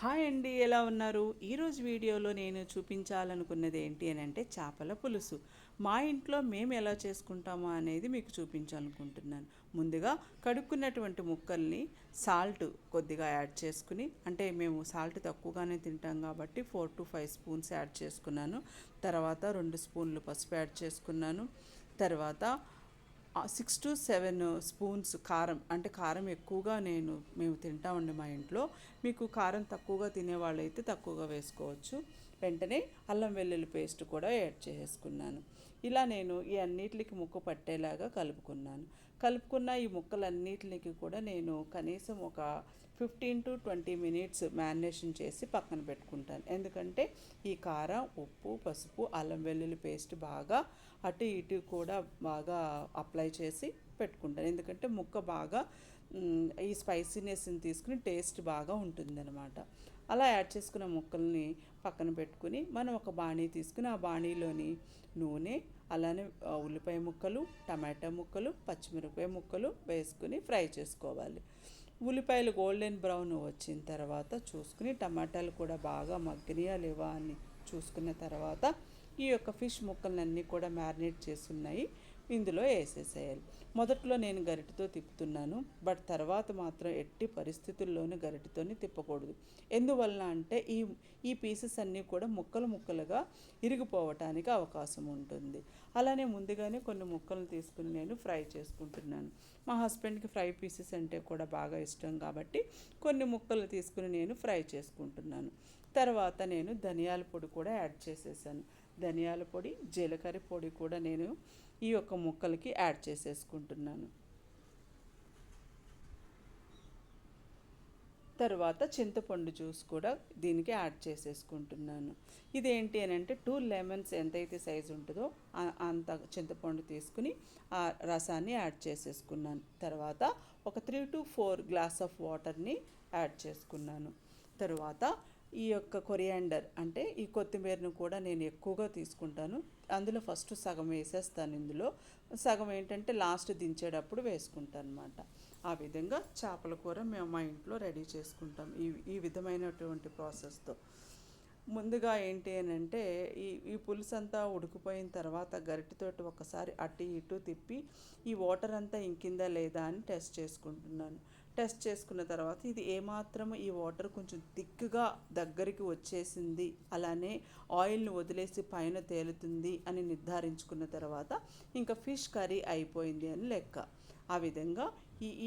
Hi అండి, ఎలా ఉన్నారు? ఈరోజు వీడియోలో నేను చూపించాలనుకున్నది ఏంటి అని అంటే చేపల పులుసు. మా ఇంట్లో మేము ఎలా చేసుకుంటామో అనేది మీకు చూపించాలనుకుంటున్నాను. ముందుగా కడుక్కున్నటువంటి ముక్కల్ని సాల్ట్ కొద్దిగా యాడ్ చేసుకుని, అంటే మేము సాల్ట్ తక్కువగానే తింటాం కాబట్టి 4 to 5 స్పూన్స్ యాడ్ చేసుకున్నాను. తర్వాత 2 స్పూన్లు పసుపు యాడ్ చేసుకున్నాను. తర్వాత 6 to 7 స్పూన్స్ కారం, అంటే కారం ఎక్కువగా మేము తింటామండి మా ఇంట్లో. మీకు కారం తక్కువగా తినేవాళ్ళైతే తక్కువగా వేసుకోవచ్చు. వెంటనే అల్లం వెల్లుల్లి పేస్ట్ కూడా యాడ్ చేసుకున్నాను. ఇలా నేను ఈ అన్నిటికి ముక్క పట్టేలాగా కలుపుకున్న ఈ ముక్కలన్నిటికి కూడా నేను కనీసం ఒక 15 to 20 మినిట్స్ మ్యారినేషన్ చేసి పక్కన పెట్టుకుంటాను. ఎందుకంటే ఈ కారం, ఉప్పు, పసుపు, అల్లం వెల్లుల్లి పేస్ట్ బాగా అటు ఇటు కూడా బాగా అప్లై చేసి పెట్టుకుంటాను. ఎందుకంటే ముక్క బాగా ఈ స్పైసీనెస్ని తీసుకుని టేస్ట్ బాగా ఉంటుందన్నమాట. అలా యాడ్ చేసుకున్న ముక్కల్ని పక్కన పెట్టుకుని మనం ఒక బాణీ తీసుకుని ఆ బాణీలోని నూనె, అలానే ఉల్లిపాయ ముక్కలు, టమాటా ముక్కలు, పచ్చిమిరపకాయ ముక్కలు వేసుకుని ఫ్రై చేసుకోవాలి. ఉల్లిపాయలు గోల్డెన్ బ్రౌన్ వచ్చిన తర్వాత చూసుకుని టమాటాలు కూడా బాగా మగ్గినాయా లేవా అని చూసుకున్న తర్వాత ఈ యొక్క ఫిష్ ముక్కలన్నీ కూడా మ్యారినేట్ చేసున్నాయి ఇందులో వేసేసేయాలి. మొదట్లో నేను గరిటెతో తిప్పుతున్నాను, బట్ తర్వాత మాత్రం ఎట్టి పరిస్థితుల్లోనూ గరిటెతోని తిప్పకూడదు. ఎందువలన అంటే ఈ పీసెస్ అన్నీ కూడా ముక్కలుగా ఇరిగిపోవటానికి అవకాశం ఉంటుంది. అలానే ముందుగానే కొన్ని ముక్కలు తీసుకుని నేను ఫ్రై చేసుకుంటున్నాను. మా హస్బెండ్కి ఫ్రై పీసెస్ అంటే కూడా బాగా ఇష్టం కాబట్టి కొన్ని ముక్కలు తీసుకుని నేను ఫ్రై చేసుకుంటున్నాను. తర్వాత నేను ధనియాల పొడి కూడా యాడ్ చేసేసాను. ధనియాల పొడి, జీలకర్ర పొడి కూడా నేను ఈ యొక్క ముక్కలకి యాడ్ చేసేసుకుంటున్నాను. తర్వాత చింతపండు జ్యూస్ కూడా దీనికి యాడ్ చేసేసుకుంటున్నాను. ఇదేంటి అని అంటే 2 లెమన్స్ ఎంతైతే సైజు ఉంటుందో అంత చింతపండు తీసుకుని ఆ రసాన్ని యాడ్ చేసేసుకున్నాను. తర్వాత ఒక 3 to 4 గ్లాస్ ఆఫ్ వాటర్ని యాడ్ చేసుకున్నాను. తరువాత ఈ యొక్క కొరియాండర్, అంటే ఈ కొత్తిమీరను కూడా నేను ఎక్కువగా తీసుకుంటాను. అందులో ఫస్ట్ సగం వేసేస్తాను, ఇందులో సగం ఏంటంటే లాస్ట్ దించేటప్పుడు వేసుకుంటాను అనమాట. ఆ విధంగా చేపల కూర మేము మా ఇంట్లో రెడీ చేసుకుంటాం ఈ విధమైనటువంటి ప్రాసెస్తో. ముందుగా ఏంటి అని అంటే ఈ పులుసు అంతా ఉడికిపోయిన తర్వాత గరిటెతోటి ఒకసారి అటు ఇటు తిప్పి ఈ వాటర్ అంతా ఇంకిందా లేదా అని టెస్ట్ చేసుకుంటున్నాను. టెస్ట్ చేసుకున్న తర్వాత ఇది ఏమాత్రం ఈ వాటర్ కొంచెం థిక్గా దగ్గరికి వచ్చేసింది, అలానే ఆయిల్ని వదిలేసి పైన తేలుతుంది అని నిర్ధారించుకున్న తర్వాత ఇంకా ఫిష్ కర్రీ అయిపోయింది అని లెక్క. ఆ విధంగా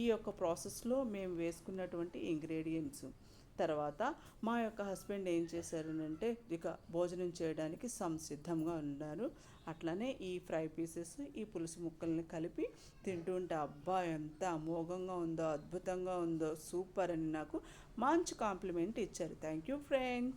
ఈ యొక్క ప్రాసెస్లో మేము వేసుకున్నటువంటి ఇంగ్రీడియంట్స్. తర్వాత మా యొక్క హస్బెండ్ ఏం చేశారనంటే ఇక భోజనం చేయడానికి సంసిద్ధంగా ఉన్నారు. అట్లనే ఈ ఫ్రై పీసెస్, ఈ పులుసు ముక్కల్ని కలిపి తింటుంటే అబ్బా ఎంత అమోఘంగా ఉందో, అద్భుతంగా ఉందో, సూపర్ అని నాకు మంచి కాంప్లిమెంట్ ఇచ్చారు. Thank you friends.